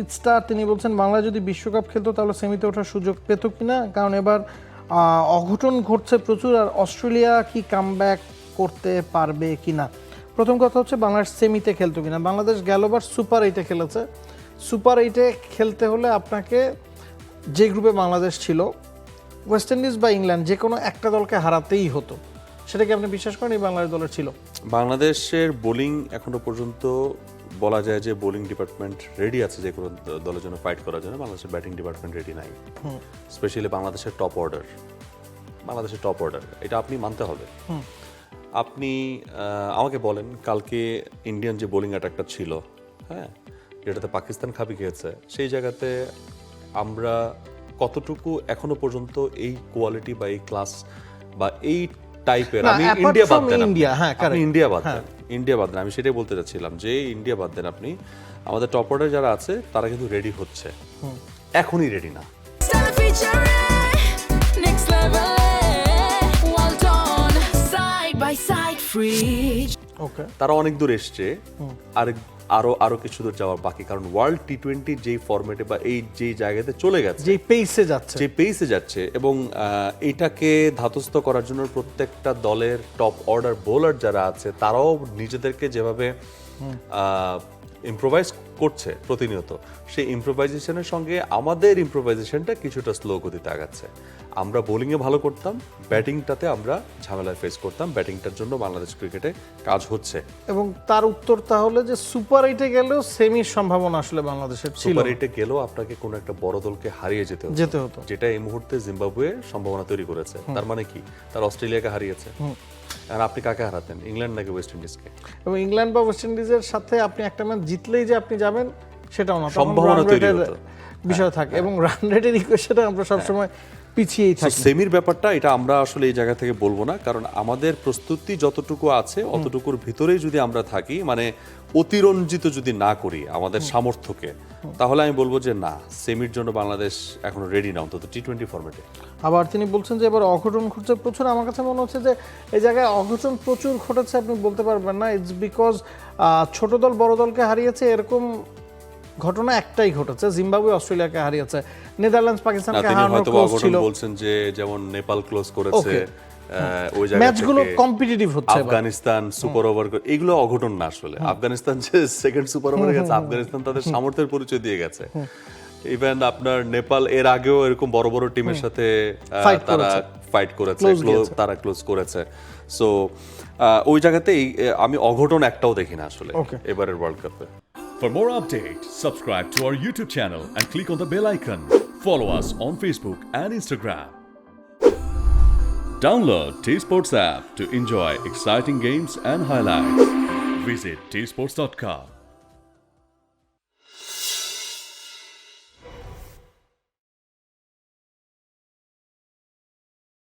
Speedster তিনি বলছেন বাংলা যদি বিশ্বকাপ খেলতো তাহলে সেমিতে ওঠার সুযোগ পেত কিনা, কারণ এবার অঘটন ঘটছে প্রচুর, আর অস্ট্রেলিয়া কি কামব্যাক করতে পারবে কিনা। প্রথম কথা হচ্ছে বাংলাদেশ সেমিতে খেলতো কিনা। বাংলাদেশ গেলবার সুপার 8-এ খেলেছে। সুপার 8-এ খেলতে হলে আপনাকে যে গ্রুপে বাংলাদেশ ছিল, ওয়েস্ট ইন্ডিজ বা ইংল্যান্ড যে কোনো একটা দলকে হারাতেই হতো। সেটা কি আপনি বিশ্বাস করেন এই বাংলাদেশ দলের ছিল? বাংলাদেশের বোলিং এখনো পর্যন্ত বলা যায় যে বোলিং ডিপার্টমেন্ট রেডি আছে যে কোনো দলের জন্য ফাইট করার জন্য। বাংলাদেশের ব্যাটিং ডিপার্টমেন্ট রেডি নাই, স্পেশালি বাংলাদেশের টপ অর্ডার। এটা আপনি মানতে হবে। আপনি আমাকে বলেন কালকে ইন্ডিয়ান যে বোলিং অ্যাটাকটা ছিল, হ্যাঁ, যেটাতে পাকিস্তান খাবি খেয়েছে, সেই জায়গাতে আমরা কতটুকু এখনো পর্যন্ত এই কোয়ালিটি বা এই ক্লাস বা এই টাইপের, আমি ইন্ডিয়া বাদ দেন, ইন্ডিয়া বাদ দেন, আমি সেটাই বলতে চাচ্ছিলাম যে ইন্ডিয়া বাদ দেন, আপনি আমাদের টপ অর্ডার যারা আছে তারা কিন্তু রেডি হচ্ছে, এখনই রেডি না। তারা অনেক দূর এসছে, আরো কিছু দূর যাওয়ার বাকি, কারণ ওয়ার্ল্ড টি-20 যেই ফরম্যাটে বা এই যে জায়গাতে চলে গেছে, যে পেসে যাচ্ছে এবং এটাকে ধাতস্থ করার জন্য প্রত্যেকটা দলের টপ অর্ডার বোলার যারা আছে তারাও নিজেদেরকে যেভাবে ইম্প্রোভাইজ করছে প্রতিনিয়ত, সেই ইম্প্রোভাইজেশনের সঙ্গে আমাদের ইম্প্রোভাইজেশনটা কিছুটা স্লো গতিতে আগাচ্ছে। আমরা বোলিংয়ে ভালো করতাম, ব্যাটিংটাতে আমরা ঝামেলায় ফেস করতাম। ব্যাটিংটার জন্য বাংলাদেশ ক্রিকেটে কাজ হচ্ছে। এবং তার উত্তর তাহলে যে সুপার 8-এ গেলেও সেমির সম্ভাবনা আসলে বাংলাদেশের ছিল। সুপার 8-এ গেলেও আপনাকে কোনো একটা বড় দলকে হারিয়ে যেতে হতো, যেটা এই মুহূর্তে জিম্বাবুয়ে সম্ভাবনা তৈরি করেছে। তার মানে কি, তার অস্ট্রেলিয়াকে হারিয়েছে। আর আপনি কাকে হারাতেন, ইংল্যান্ড নাকি ওয়েস্ট ইন্ডিজকে? এবং ইংল্যান্ড বা ওয়েস্ট ইন্ডিজের সাথে আপনি একটা ম্যাচ জিতলেই যে আপনি যাবেন সেটাও না, সম্ভাবনা তৈরি হতো, বিষয় থাকে। এবং রান রেটের ইকুয়েশনে আমরা সবসময় পিছিয়েই থাকি। সেমির ব্যাপারটা এটা আমরা আসলে এই জায়গা থেকে বলবো না, কারণ আমাদের প্রস্তুতি যতটুকু আছে অতটুকুর ভিতরেই যদি আমরা থাকি, মানে অতিরঞ্জিত যদি না করি আমাদের সামর্থ্যকে, তাহলে আমি বলবো যে না, সেমির জন্য বাংলাদেশ এখনো রেডি না, অন্তত টি-20 ফরম্যাটে। আবার তিনি বলছেন যে এবার অঘটন ঘটছে প্রচুর। আমার কাছে মনে হচ্ছে যে এই জায়গায় অঘটন প্রচুর ঘটেছে আপনি বলতে পারবেন না। ইটস বিকজ ছোট দল বড় দলকে হারিয়েছে, এরকম ঘটনা একটাই ঘটেছে, জিম্বাবুয়ে অস্ট্রেলিয়াকে হারিয়েছে, নেদারল্যান্ডস পাকিস্তানকে হারানোর ক্লোজ ছিল। বলছেন যে যেমন নেপাল ক্লোজ করেছে, ওই জায়গা ম্যাচগুলো কম্পিটিটিভ হচ্ছে। আফগানিস্তান সুপার ওভার, এগুলো অঘটন না আসলে। আফগানিস্তান যে সেকেন্ড সুপার ওভারে গেছে, আফগানিস্তান তাদের সামর্থ্যের পরিচয় দিয়ে গেছে। ইভেন আপনার নেপাল এর আগেও এরকম বড় বড় টিমের সাথে তারা ফাইট করেছে, তারা ক্লোজ করেছে। সো ওই জায়গাতেই আমি অঘটন একটাও দেখি না আসলে এবারের ওয়ার্ল্ড কাপে। For more updates, subscribe to our YouTube channel and click on the bell icon. Follow us on Facebook and Instagram. Download T-Sports app to enjoy exciting games and highlights. Visit tsports.com.